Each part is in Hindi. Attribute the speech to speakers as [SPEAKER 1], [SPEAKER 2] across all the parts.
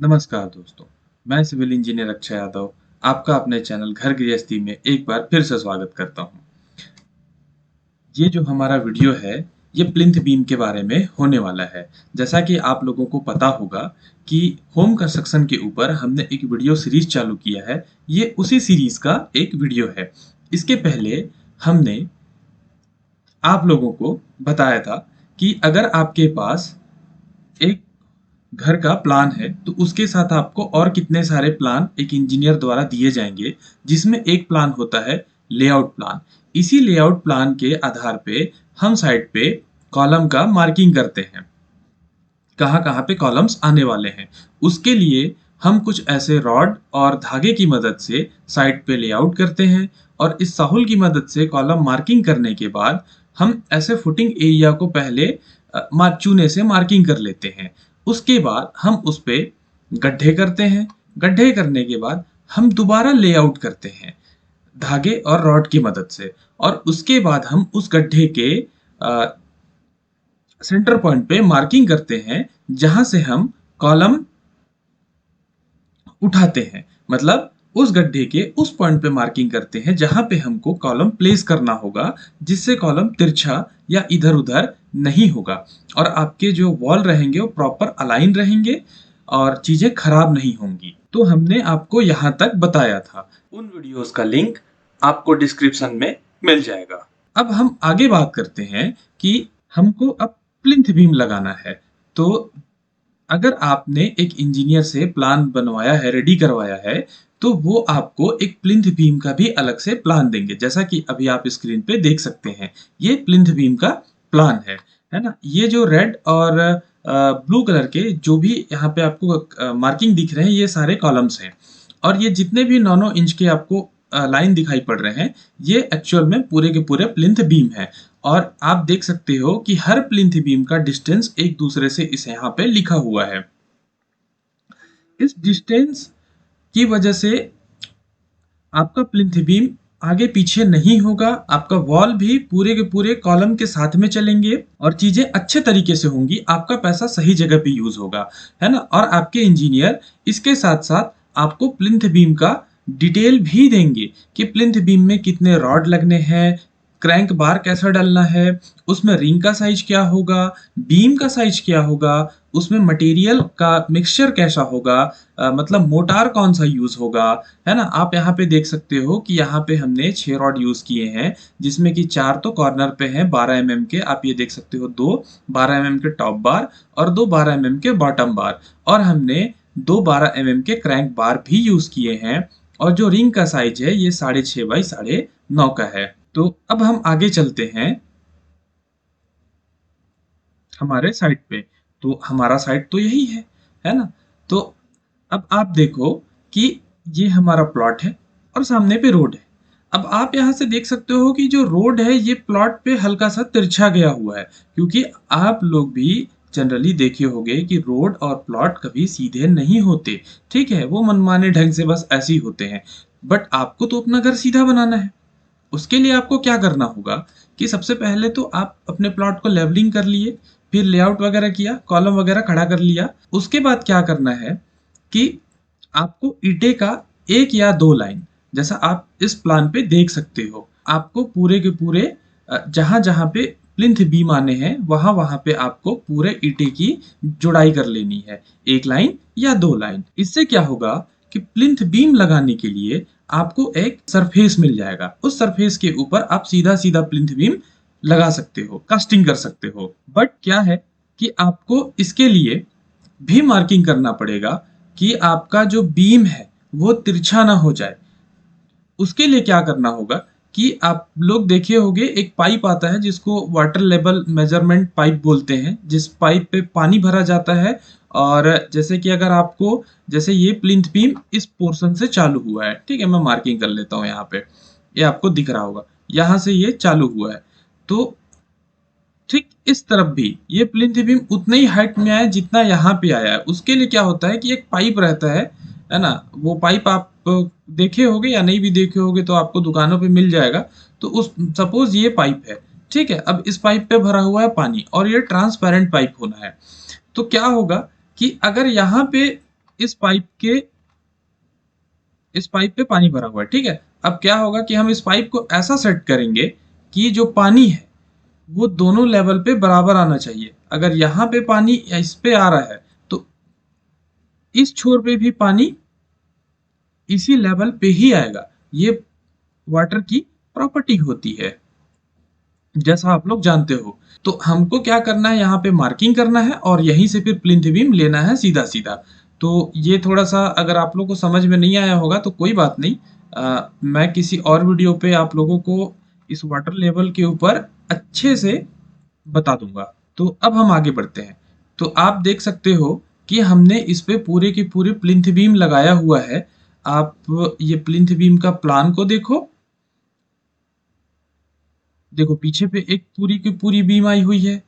[SPEAKER 1] नमस्कार दोस्तों, मैं सिविल इंजीनियर अक्षय यादव आपका अपने चैनल घर गृहस्थी में एक बार फिर से स्वागत करता हूं। ये जो हमारा वीडियो है, ये प्लिंथ बीम के बारे में होने वाला है। जैसा कि आप लोगों को पता होगा कि होम कंस्ट्रक्शन के ऊपर हमने एक वीडियो सीरीज चालू किया है। ये उसी सीरीज का एक वीडियो है। इसके पहले हमने आप लोगों को बताया था कि अगर आपके पास एक घर का प्लान है तो उसके साथ आपको और कितने सारे प्लान एक इंजीनियर द्वारा दिए जाएंगे, जिसमें एक प्लान होता है लेआउट प्लान। इसी लेआउट प्लान के आधार पे हम साइट पे कॉलम का मार्किंग करते हैं, कहाँ कहाँ पे कॉलम्स आने वाले हैं। उसके लिए हम कुछ ऐसे रॉड और धागे की मदद से साइट पे लेआउट करते हैं, और इस साहुल की मदद से कॉलम मार्किंग करने के बाद हम ऐसे फुटिंग एरिया को पहले चूने से मार्किंग कर लेते हैं। उसके बाद हम उस पे गड्ढे करते हैं। गड्ढे करने के बाद हम दोबारा लेआउट करते हैं धागे और रॉड की मदद से, और उसके बाद हम उस गड्ढे के सेंटर पॉइंट पे मार्किंग करते हैं, जहां से हम कॉलम उठाते हैं। मतलब उस गड्ढे के उस पॉइंट पे मार्किंग करते हैं जहां पे हमको कॉलम प्लेस करना होगा, जिससे कॉलम तिरछा या इधर उधर नहीं होगा, और आपके जो वॉल रहेंगे वो प्रॉपर अलाइन रहेंगे और चीजें खराब नहीं होंगी। तो हमने आपको यहाँ तक बताया था। उन वीडियोस का लिंक आपको डिस्क्रिप्शन में मिल जाएगा। अब हम आगे बात करते हैं कि हमको अब प्लिंथ बीम लगाना है। तो अगर आपने एक इंजीनियर से प्लान बनवाया है, रेडी करवाया है, तो वो आपको एक प्लिंथ बीम का भी अलग से प्लान देंगे। जैसा कि अभी आप स्क्रीन पे देख सकते हैं, ये प्लिंथ बीम का प्लान है ना। ये जो रेड और ब्लू कलर के जो भी यहाँ पे आपको मार्किंग दिख रहे हैं, ये सारे कॉलम्स हैं, और ये जितने भी 9-9 इंच के आपको लाइन दिखाई पड़ रहे हैं, ये एक्चुअल में पूरे के पूरे प्लिंथ बीम है। और आप देख सकते हो कि हर प्लिंथ बीम का डिस्टेंस एक दूसरे से इस यहाँ पे लिखा हुआ है। इस डिस्टेंस की वजह से आपका प्लिंथ बीम आगे पीछे नहीं होगा, आपका वॉल भी पूरे के पूरे कॉलम के साथ में चलेंगे, और चीजें अच्छे तरीके से होंगी। आपका पैसा सही जगह पे यूज होगा, है ना। और आपके इंजीनियर इसके साथ साथ आपको प्लिंथ बीम का डिटेल भी देंगे कि प्लिंथ बीम में कितने रॉड लगने हैं, क्रैंक बार कैसा डालना है, उसमें रिंग का साइज क्या होगा, बीम का साइज क्या होगा, उसमें मटेरियल का मिक्सचर कैसा होगा, मतलब मोटार कौन सा यूज होगा, है ना। आप यहाँ पे देख सकते हो कि यहाँ पे हमने 6 रॉड यूज किए हैं, जिसमें कि 4 तो कॉर्नर पे हैं 12 mm के। आप ये देख सकते हो, 2 12 mm के टॉप बार और 2 12 mm के बॉटम बार, और हमने 2 12 mm के क्रैंक बार भी यूज किए हैं। और जो रिंग का साइज है, ये 6.5 बाई 9.5 का है। तो अब हम आगे चलते हैं हमारे साइट पे। तो हमारा साइट तो यही है ना। तो अब आप देखो कि ये हमारा प्लॉट है और सामने पे रोड है। अब आप यहाँ से देख सकते हो कि जो रोड है, ये प्लॉट पे हल्का सा तिरछा गया हुआ है, क्योंकि आप लोग भी जनरली देखे होंगे कि रोड और प्लॉट कभी सीधे नहीं होते। ठीक है, वो मनमाने ढंग से बस ऐसे ही होते हैं। बट आपको तो अपना घर सीधा बनाना है। उसके लिए आपको क्या करना होगा कि सबसे पहले तो आप अपने प्लॉट को लेवलिंग कर लिए, फिर लेआउट वगैरह किया, कॉलम वगैरह खड़ा कर लिया। उसके बाद क्या करना है कि आपको ईंटे का 1 या 2 लाइन, जैसा आप इस प्लान पे देख सकते हो, आपको पूरे के पूरे जहां जहां पे प्लिंथ बीम आने हैं, वहां वहां पे आपको पूरे ईंटे की जुड़ाई कर लेनी है, 1 लाइन या 2 लाइन। इससे क्या होगा कि प्लिंथ बीम लगाने के लिए आपको एक सरफेस मिल जाएगा। उस सरफेस के ऊपर आप सीधा सीधा प्लिंथ बीम लगा सकते हो, कास्टिंग कर सकते हो। बट क्या है कि आपको इसके लिए भी मार्किंग करना पड़ेगा कि आपका जो बीम है वो तिरछा ना हो जाए। उसके लिए क्या करना होगा कि आप लोग देखे होंगे, एक पाइप आता है जिसको वाटर लेवल मेजरमेंट पाइप बोलते हैं, जिस पाइप पे पानी भरा जाता है। और जैसे कि अगर आपको, जैसे ये प्लिंथ बीम इस पोर्शन से चालू हुआ है, ठीक है, मैं मार्किंग कर लेता हूँ यहाँ पे, ये आपको दिख रहा होगा, यहाँ से ये चालू हुआ है। तो ठीक इस तरफ भी ये प्लिंथ बीम उतने ही हाइट में आया जितना यहाँ पे आया है। उसके लिए क्या होता है कि एक पाइप रहता है ना। वो पाइप आप देखे होगे या नहीं भी देखे होगे तो आपको दुकानों पे मिल जाएगा। तो उस सपोज ये पाइप है, ठीक है। अब इस पाइप पे भरा हुआ है पानी और ये ट्रांसपेरेंट पाइप होना है। तो क्या होगा कि अगर यहाँ पे इस पाइप पे पानी भरा हुआ है, ठीक है। अब क्या होगा कि हम इस पाइप को ऐसा सेट करेंगे कि जो पानी है वो दोनों लेवल पे बराबर आना चाहिए। अगर यहाँ पे पानी इस पे आ रहा है तो इस छोर पे भी पानी इसी लेवल पे ही आएगा। ये वाटर की प्रॉपर्टी होती है, जैसा आप लोग जानते हो। तो हमको क्या करना है, यहाँ पे मार्किंग करना है और यहीं से फिर प्लिंथ बीम लेना है सीधा सीधा। तो ये थोड़ा सा अगर आप लोगों को समझ में नहीं आया होगा तो कोई बात नहीं, मैं किसी और वीडियो पे आप लोगों को इस वाटर लेवल के ऊपर अच्छे से बता दूंगा। तो अब हम आगे बढ़ते हैं। तो आप देख सकते हो कि हमने इस पे पूरे के पूरे प्लिंथ बीम लगाया हुआ है। आप ये प्लिंथ बीम का प्लान को देखो। देखो पीछे पे एक पूरी की पूरी बीम आई हुई है।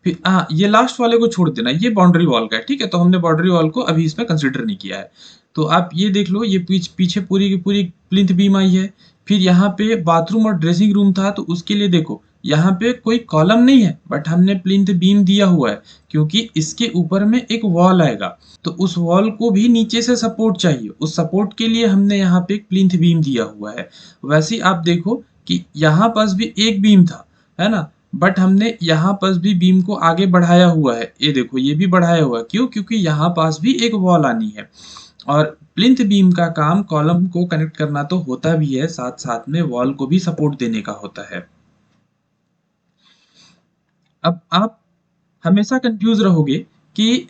[SPEAKER 1] फिर ये लास्ट वाले को छोड़ देना, ये बाउंड्री वॉल का है, ठीक है। तो हमने बाउंड्री वॉल को अभी इसमें कंसिडर नहीं किया है। तो आप ये देख लो, ये पीछे पूरी की पूरी प्लिंथ बीम आई है। फिर यहाँ पे बाथरूम और ड्रेसिंग रूम था, तो उसके लिए देखो यहाँ पे कोई कॉलम नहीं है, बट हमने प्लिंथ बीम दिया हुआ है क्योंकि इसके ऊपर में एक वॉल आएगा। तो उस वॉल को भी नीचे से सपोर्ट चाहिए, उस सपोर्ट के लिए हमने यहाँ पे एक प्लिंथ बीम दिया हुआ है। वैसे ही आप देखो कि यहाँ पास भी एक बीम था, है ना, बट हमने यहाँ पास भी बीम को आगे बढ़ाया हुआ है। ये देखो ये भी बढ़ाया हुआ है, क्यों? क्योंकि यहाँ पास भी एक वॉल आनी है। और प्लिंथ बीम का काम कॉलम को कनेक्ट करना तो होता भी है, साथ साथ में वॉल को भी सपोर्ट देने का होता है। अब आप हमेशा कंफ्यूज रहोगे कि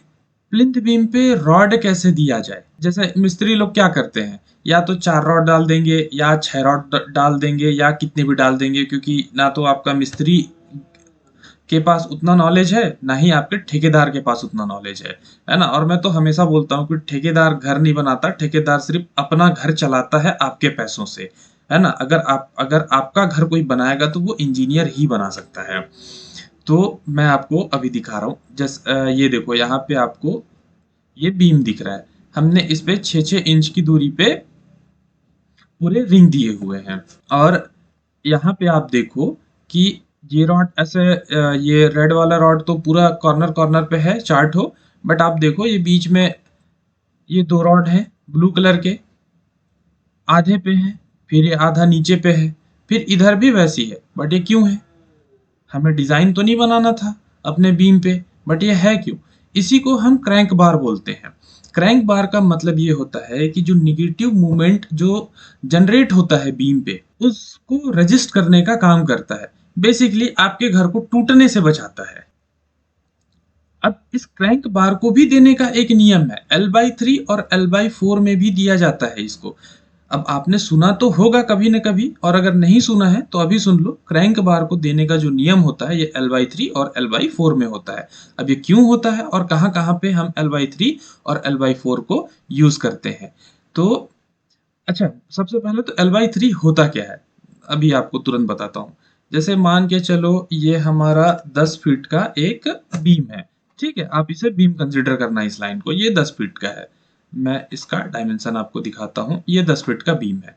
[SPEAKER 1] प्लिंथ बीम पे रॉड कैसे दिया जाए। जैसे मिस्त्री लोग क्या करते हैं, या तो 4 रॉड डाल देंगे या 6 रॉड डाल देंगे या कितने भी डाल देंगे, क्योंकि ना तो आपका मिस्त्री के पास उतना नॉलेज है, ना ही आपके ठेकेदार के पास उतना नॉलेज है ना। और मैं तो हमेशा बोलता हूँ कि ठेकेदार घर नहीं बनाता, ठेकेदार सिर्फ अपना घर चलाता है आपके पैसों से, है ना। अगर आपका घर कोई बनाएगा तो वो इंजीनियर ही बना सकता है। तो मैं आपको अभी दिखा रहा हूँ, ये देखो यहाँ पे आपको ये बीम दिख रहा है। हमने इस पे 6-6 इंच की दूरी पे पूरे रिंग दिए हुए हैं। और यहाँ पे आप देखो कि ये रॉड ऐसे ये रेड वाला रॉड तो पूरा कॉर्नर कॉर्नर पे है, चार्ट हो। बट आप देखो ये बीच में ये 2 रॉड हैं ब्लू कलर के, आधे पे हैं, फिर ये आधा नीचे पे है, फिर इधर भी वैसी है। बट ये क्यों है? हमें डिजाइन तो नहीं बनाना था अपने बीम पे, बट ये है क्यों? इसी को हम क्रैंक बार बोलते हैं। क्रैंक बार का मतलब ये होता है कि जो निगेटिव मूवमेंट जो जनरेट होता है बीम पे, उसको रजिस्ट करने का काम करता है। बेसिकली आपके घर को टूटने से बचाता है। अब इस क्रैंक बार को भी देने का एक नियम है, L/3 और L/4 में भी दिया जाता है इसको। अब आपने सुना तो होगा कभी न कभी, और अगर नहीं सुना है तो अभी सुन लो। क्रैंक बार को देने का जो नियम होता है ये L/3 और L/4 में होता है। अब ये क्यों होता है और कहाँ कहाँ पे हम L/3 और L/4 को यूज करते हैं? तो अच्छा, सबसे पहले तो L/3 होता क्या है, अभी आपको तुरंत बताता हूँ। जैसे मान के चलो ये हमारा 10 फीट का एक बीम है, ठीक है। आप इसे बीम कंसिडर करना, इस लाइन को, ये 10 फीट का है। मैं इसका डायमेंशन आपको दिखाता हूँ, ये 10 फीट का बीम है।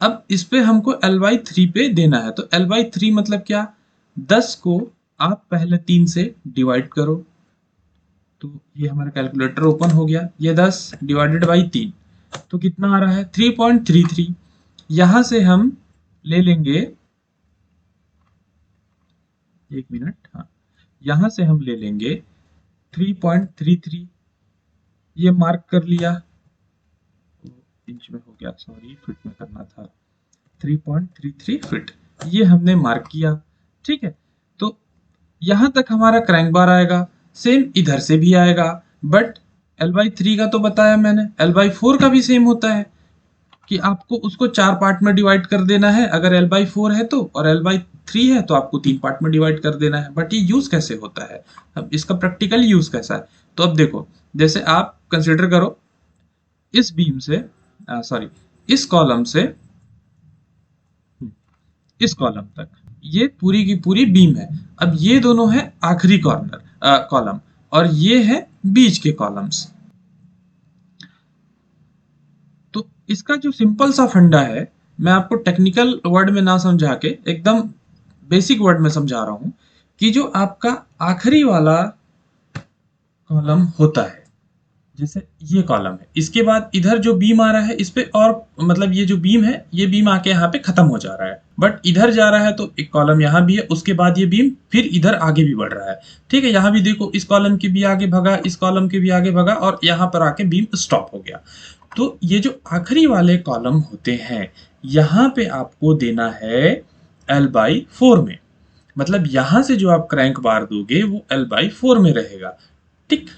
[SPEAKER 1] अब इस पे हमको L/3 पे देना है। तो L/3 मतलब क्या? 10 को आप पहले 3 से डिवाइड करो। तो ये हमारा कैलकुलेटर ओपन हो गया। ये 10 डिवाइडेड बाई 3, तो कितना आ रहा है? 3.33। यहां से हम ले लेंगे, एक मिनट, हाँ, यहां से हम ले लेंगे 3.33। ये मार्क कर लिया, इंच में हो गया, सॉरी फीट में करना था। 3.33 फीट ये हमने मार्क किया, ठीक है। तो यहां तक हमारा क्रैंक बार आएगा। सेम इधर से भी आएगा, बट L/3 का तो बताया मैंने, L/4 का भी सेम होता है कि आपको उसको 4 पार्ट में डिवाइड कर देना है अगर L/4 है तो, और L/3 है तो आपको 3 पार्ट में डिवाइड कर देना है। बट ये यूज कैसे होता है, अब इसका प्रैक्टिकल यूज कैसा है? तो अब देखो, जैसे आप कंसिडर करो इस बीम से, सॉरी, इस कॉलम से इस कॉलम तक ये पूरी की पूरी बीम है। अब ये दोनों है आखिरी कॉर्नर कॉलम, और ये है बीच के कॉलम्स। तो इसका जो सिंपल सा फंडा है, मैं आपको टेक्निकल वर्ड में ना समझा के एकदम बेसिक वर्ड में समझा रहा हूं कि जो आपका आखिरी वाला कॉलम होता है, जैसे ये कॉलम है, इसके बाद इधर जो बीम आ रहा है इस पे, और मतलब ये जो बीम है ये बीम आके यहाँ पे खत्म हो जा रहा है, बट इधर जा रहा है तो एक कॉलम यहाँ भी है, उसके बाद ये बीम फिर इधर आगे भी बढ़ रहा है। ठीक है, यहाँ भी देखो इस कॉलम के भी आगे भगा, इस कॉलम के भी आगे भगा, और यहाँ पर आके बीम स्टॉप हो गया। तो ये जो आखिरी वाले कॉलम होते हैं, यहाँ पे आपको देना है L/4 में, मतलब यहाँ से जो आप क्रैंक बार दोगे वो L/4 में रहेगा। ठीक,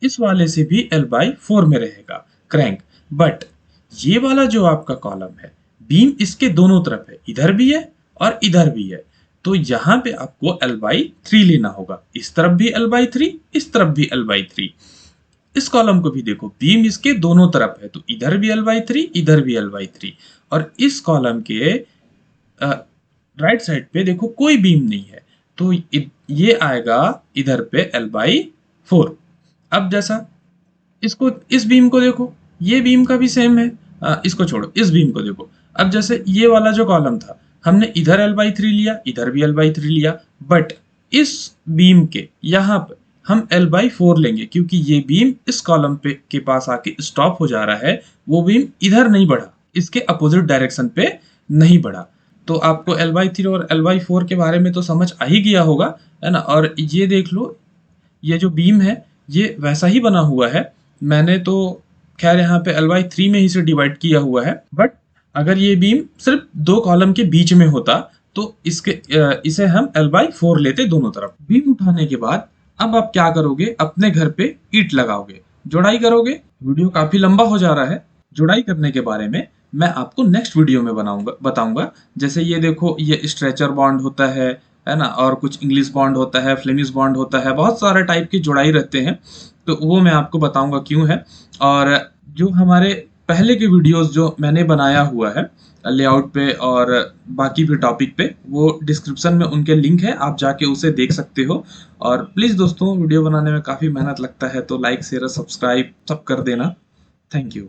[SPEAKER 1] इस वाले से भी L/4 में रहेगा क्रैंक, बट ये वाला जो आपका कॉलम है, बीम इसके दोनों तरफ है, इधर भी है और इधर भी है, तो यहाँ पे आपको L/3 लेना होगा। इस तरफ भी L/3, इस तरफ भी L/3। इस कॉलम को भी देखो, बीम इसके दोनों तरफ है, तो इधर भी L/3, इधर भी L/3, और इस कॉलम के राइट साइड पे देखो कोई बीम नहीं है, तो ये आएगा इधर पे L/4। अब जैसा इसको, इस बीम को देखो, ये बीम का भी सेम है, इसको छोड़ो, इस बीम को देखो। अब जैसे ये वाला जो कॉलम था, हमने इधर L/3 लिया, इधर भी L/3 लिया, बट इस बीम के यहाँ पे हम L/4 लेंगे, क्योंकि ये बीम इस कॉलम पे के पास आके स्टॉप हो जा रहा है, वो बीम इधर नहीं बढ़ा, इसके अपोजिट डायरेक्शन पे नहीं बढ़ा। तो आपको L/3 और L/4 के बारे में तो समझ आ ही गया होगा, है ना। और ये देख लो, ये जो बीम है ये वैसा ही बना हुआ है, मैंने तो खैर यहाँ पे L/3 में ही से डिवाइड किया हुआ है, बट अगर ये बीम सिर्फ दो कॉलम के बीच में होता तो इसे हम L/4 लेते दोनों तरफ। बीम उठाने के बाद अब आप क्या करोगे, अपने घर पे ईंट लगाओगे, जुड़ाई करोगे। वीडियो काफी लंबा हो जा रहा है, जुड़ाई करने के बारे में मैं आपको नेक्स्ट वीडियो में बताऊंगा। जैसे ये देखो, ये स्ट्रेचर बॉन्ड होता है ना, और कुछ इंग्लिश बॉन्ड होता है, फ्लेमिश बॉन्ड होता है, बहुत सारे टाइप के जुड़ाई रहते हैं, तो वो मैं आपको बताऊंगा क्यों है। और जो हमारे पहले के वीडियोस जो मैंने बनाया हुआ है लेआउट पे और बाकी भी टॉपिक पे, वो डिस्क्रिप्शन में उनके लिंक है, आप जाके उसे देख सकते हो। और प्लीज़ दोस्तों, वीडियो बनाने में काफ़ी मेहनत लगता है, तो लाइक शेयर सब्सक्राइब सब कर देना। Thank you.